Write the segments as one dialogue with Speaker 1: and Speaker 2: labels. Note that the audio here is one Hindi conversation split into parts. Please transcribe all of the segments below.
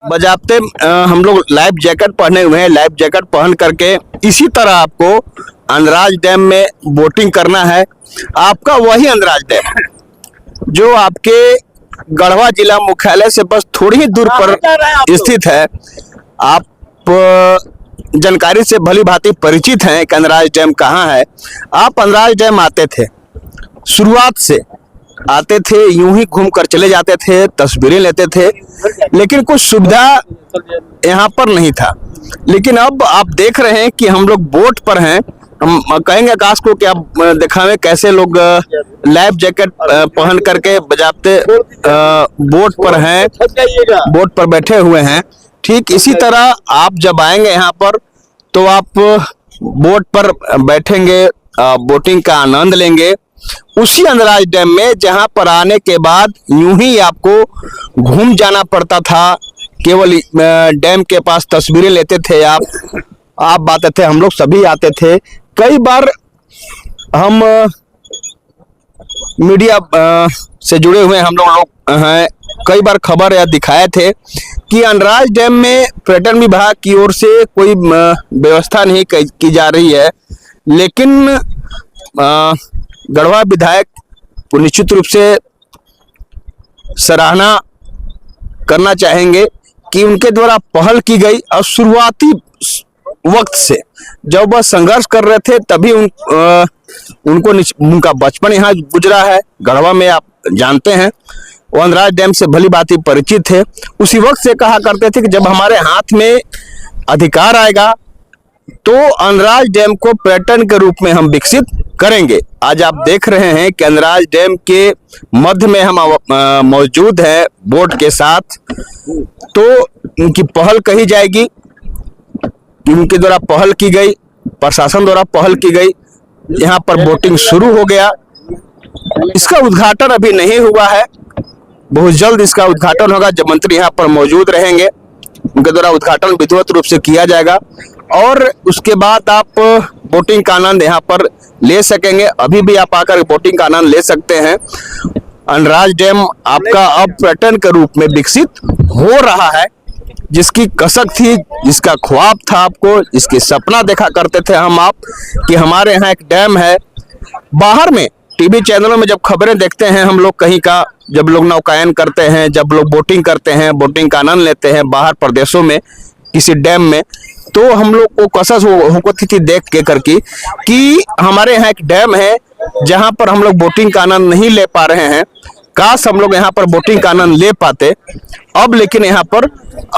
Speaker 1: बजाते हम लोग लाइफ जैकेट पहने हुए हैं। लाइफ जैकेट पहन करके इसी तरह आपको अंदराज डैम में बोटिंग करना है। आपका वही अंदराज डैम जो आपके गढ़वा जिला मुख्यालय से बस थोड़ी ही दूर पर स्थित है। आप जानकारी से भली भांति परिचित हैं कि अंदराज डैम कहाँ है। आप अंदराज डैम आते थे, शुरुआत से आते थे, यूं ही घूम कर चले जाते थे, तस्वीरें लेते थे, लेकिन कुछ सुविधा यहाँ पर नहीं था। लेकिन अब आप देख रहे हैं कि हम लोग बोट पर हैं। हम कहेंगे आकाश को कि आप दिखावें कैसे लोग लाइफ जैकेट पहन करके बजाते बोट पर हैं, बोट पर बैठे हुए हैं। ठीक इसी तरह आप जब आएंगे यहाँ पर तो आप बोट पर बैठेंगे, बोटिंग का आनंद लेंगे उसी अंदराज डैम में, जहां पर आने के बाद यूं ही आपको घूम जाना पड़ता था। केवल डैम के पास तस्वीरें लेते थे आप आते थे, हम लोग सभी आते थे। कई बार हम मीडिया से जुड़े हुए हम लोग हैं, कई बार खबर या दिखाए थे कि अंदराज डैम में पर्यटन विभाग की ओर से कोई व्यवस्था नहीं की जा रही है। लेकिन गढ़वा विधायक को निश्चित रूप से सराहना करना चाहेंगे कि उनके द्वारा पहल की गई और शुरुआती वक्त से जब वह संघर्ष कर रहे थे तभी उनका बचपन यहाँ गुजरा है। गढ़वा में आप जानते हैं, वो अंदराज डैम से भली भांति परिचित थे। उसी वक्त से कहा करते थे कि जब हमारे हाथ में अधिकार आएगा तो अंदराज डैम को पर्यटन के रूप में हम विकसित करेंगे। आज आप देख रहे हैं कि अंदराज डैम के मध्य में हम मौजूद हैं बोट के साथ। तो उनकी पहल कही जाएगी, उनके द्वारा पहल की गई, प्रशासन द्वारा पहल की गई, यहाँ पर बोटिंग शुरू हो गया। इसका उद्घाटन अभी नहीं हुआ है, बहुत जल्द इसका उद्घाटन होगा। जब मंत्री यहाँ पर मौजूद रहेंगे उनके द्वारा उद्घाटन विधिवत रूप से किया जाएगा और उसके बाद आप बोटिंग का आनंद यहाँ पर ले सकेंगे। अभी भी आप आकर बोटिंग का आनंद ले सकते हैं। अंदराज डैम आपका अब पर्यटन के रूप में विकसित हो रहा है। जिसकी कसक थी, जिसका ख्वाब था आपको, जिसकी सपना देखा करते थे आप कि हमारे यहाँ एक डैम है। बाहर में टीवी चैनलों में जब खबरें देखते हैं हम लोग कहीं का, जब लोग नौकायन करते हैं, जब लोग बोटिंग करते हैं, बोटिंग का आनंद लेते हैं बाहर प्रदेशों में किसी डैम में, तो हम लोग को कसस होती थी देख के करके कि हमारे यहाँ एक डैम है जहाँ पर हम लोग बोटिंग का आनंद नहीं ले पा रहे हैं। काश हम लोग यहाँ पर बोटिंग का आनंद ले पाते। अब लेकिन यहाँ पर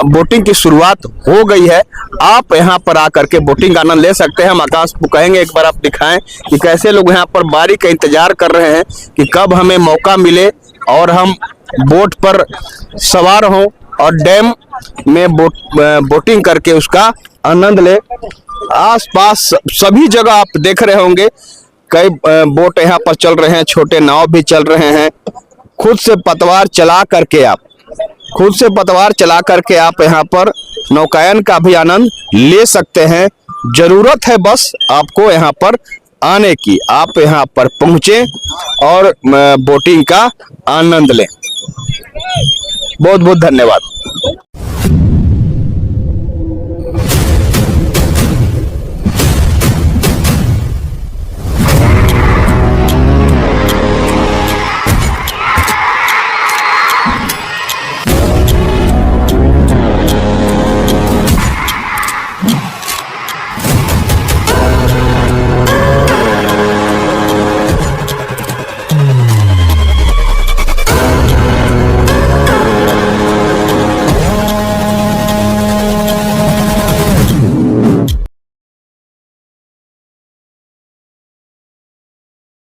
Speaker 1: बोटिंग की शुरुआत हो गई है। आप यहाँ पर आकर के बोटिंग का आनंद ले सकते हैं। हम आकाश को कहेंगे एक बार आप दिखाएं कि कैसे लोग यहाँ पर बारी का इंतजार कर रहे हैं कि कब हमें मौका मिले और हम बोट पर सवार हों और डैम में बोटिंग करके उसका आनंद ले। आसपास सभी जगह आप देख रहे होंगे कई बोट यहाँ पर चल रहे हैं, छोटे नाव भी चल रहे हैं। खुद से पतवार चला करके आप यहाँ पर नौकायन का भी आनंद ले सकते हैं। जरूरत है बस आपको यहाँ पर आने की, आप यहाँ पर पहुंचे और बोटिंग का आनंद लें। बहुत बहुत धन्यवाद।